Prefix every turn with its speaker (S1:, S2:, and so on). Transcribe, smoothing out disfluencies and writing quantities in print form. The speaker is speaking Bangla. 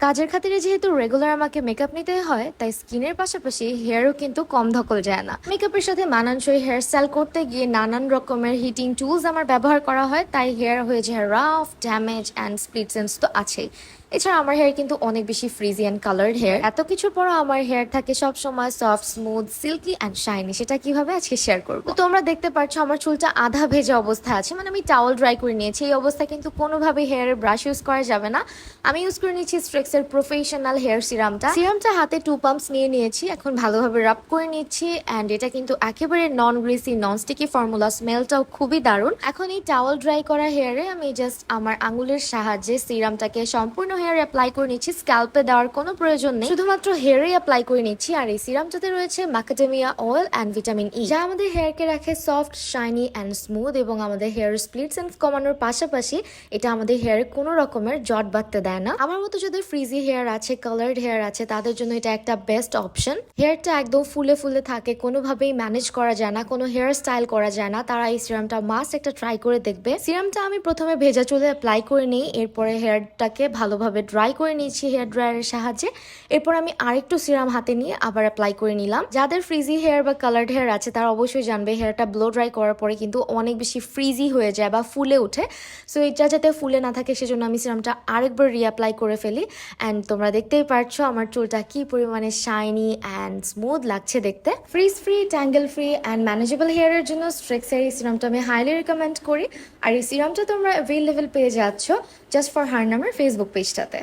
S1: কাজের খাতিরে যেহেতু রেগুলার আমাকে মেকআপ নিতে হয়, তাই স্কিনের পাশাপাশি হেয়ারও কিন্তু কম ধকল যায় না। মেকআপের সাথে মানানসই হেয়ার স্টাইল করতে গিয়ে নানান রকমের হিটিং টুলস আমার ব্যবহার করা হয়, তাই হেয়ার হয়ে যায় rough, damage and split sense তো আছেই। এছাড়া আমার হেয়ার কিন্তু অনেক বেশি ফ্রিজি অ্যান্ড কালার্ড হেয়ার। এত কিছুর পরও আমার হেয়ার থাকে সব সময় soft, smooth, silky and shiny. সেটা কিভাবে আজকে শেয়ার করবো। তো তোমরা দেখতে পাচ্ছ আমার চুলটা আধা ভেজা অবস্থা আছে, মানে আমি টাওয়াল ড্রাই করে নিয়েছি। এই অবস্থায় কিন্তু কোনোভাবেই হেয়ারে ব্রাশ ইউজ করা যাবে না। আমি ইউজ করে নিচ্ছি স্ট্রেক্সের প্রফেশনাল হেয়ার সিরামটা হাতে 2 পাম্পস নিয়ে নিয়েছি। এখন ভালোভাবে রাব করে নিচ্ছি। অ্যান্ড এটা কিন্তু একেবারে নন গ্রিসি, নন স্টিকি ফর্মুলা। স্মেলটাও খুবই দারুণ। এখন এই টাওয়াল ড্রাই করা হেয়ারে আমি জাস্ট আমার আঙুলের সাহায্যে সিরামটাকে সম্পূর্ণ হেয়ারে অ্যাপ্লাই করে নিচ্ছি। স্ক্যাল্পে দেওয়ার কোনো প্রয়োজন নেই, শুধুমাত্র হেয়ারে অ্যাপ্লাই করে নিচ্ছি। আর এই সিরামটাতে রয়েছে macadamia oil and vitamin E, যা আমাদের হেয়ারকে রাখে সফট, শাইনি অ্যান্ড স্মুথ, এবং আমাদের হেয়ার স্প্লিট সেন্স কমানোর পাশাপাশি এটা আমাদের হেয়ারে কোনো রকমের জট বাঁধতে দেয় না। আমার মতো যাদের ফ্রিজি হেয়ার আছে, কালার্ড হেয়ার আছে, তাদের জন্য এটা একটা বেস্ট অপশন। হেয়ারটা একদম ফুলে ফুলে থাকে, কোনোভাবেই ম্যানেজ করা যায় না, কোনো হেয়ার স্টাইল করা যায় না, তারা এই সিরামটা মাস্ট একটা ট্রাই করে দেখবে। সিরামটা আমি প্রথমে ভেজা চুলে অ্যাপ্লাই করে নিই, এরপরে হেয়ারটাকে ভালোভাবে ড্রাই করে নিয়েছি হেয়ার ড্রায়ারের সাহায্যে। এরপর আমি আরেকটু সিরাম হাতে নিয়ে আবার অ্যাপ্লাই করে নিলাম। যাদের ফ্রিজি হেয়ার বা কালার্ড হেয়ার আছে তারা অবশ্যই জানবে হেয়ারটা ব্লো ড্রাই করার পরে কিন্তু অনেক বেশি ফ্রিজি হয়ে যায় বা ফুলে ওঠে। সো এটা যাতে ফুলে না থাকে সেজন্য আমি সিরামটা আরেকবার রিঅ্যাপ্লাই করে ফেলি। অ্যান্ড তোমরা দেখতেই পারছো আমার চুলটা কি পরিমাণে শাইনি অ্যান্ড স্মুথ লাগছে দেখতে। Frizz free, tangle free and manageable হেয়ারের জন্য স্ট্রেক্সের এই সিরামটা আমি হাইলি রিকমেন্ড করি। আর এই সিরামটা তোমরা অ্যাভেলেবেল পেয়ে যাচ্ছ জাস্ট ফর হার নামের ফেসবুক পেজটাতে।